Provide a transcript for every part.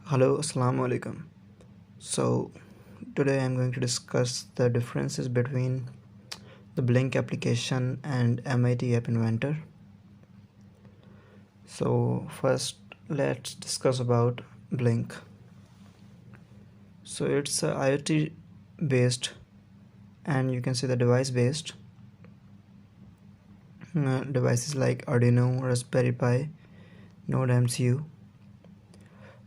Hello, Assalamu alaikum. So, today I'm going to discuss the differences between the Blynk application and MIT App Inventor. So, first, let's discuss about Blynk. So, it's a IoT based and you can say the device based devices like Arduino, Raspberry Pi, Node MCU.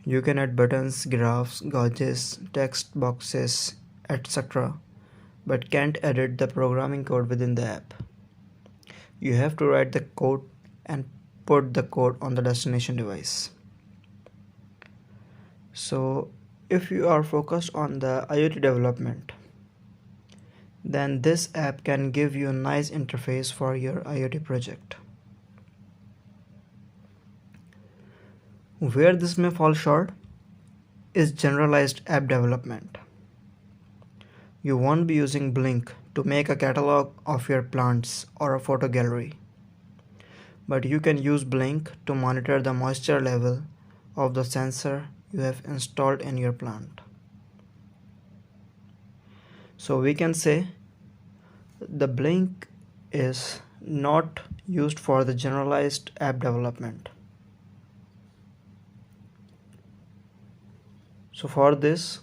You can add buttons, graphs, gauges, text boxes, etc., but can't edit the programming code within the app. You have to write the code and put the code on the destination device. So, if you are focused on the IoT development, then this app can give you a nice interface for your IoT project. Where this may fall short is generalized app development. You won't be using Blynk to make a catalog of your plants or a photo gallery, but you can use Blynk to monitor the moisture level of the sensor you have installed in your plant. So we can say the Blynk is not used for the generalized app development. So for this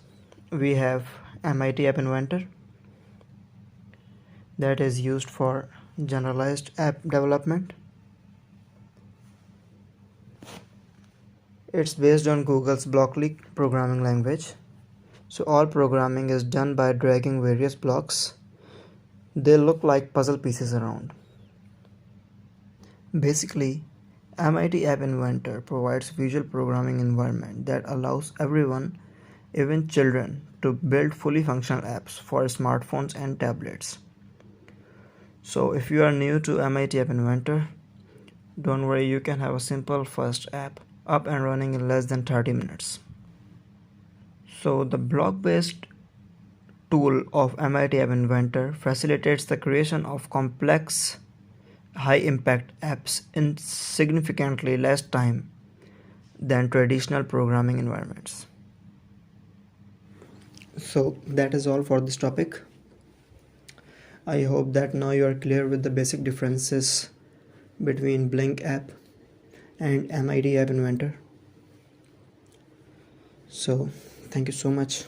we have MIT App Inventor that is used for generalized app development. It's based on Google's Blynk programming language. So all programming is done by dragging various blocks. They look like puzzle pieces around. Basically, MIT App Inventor provides visual programming environment that allows everyone, even children, to build fully functional apps for smartphones and tablets. So if you are new to MIT App Inventor, don't worry, you can have a simple first app up and running in less than 30 minutes. So the block-based tool of MIT App Inventor facilitates the creation of complex, high-impact apps in significantly less time than traditional programming environments. So that is all for this topic. I hope that now you are clear with the basic differences between Blynk app and MIT App Inventor. So thank you so much.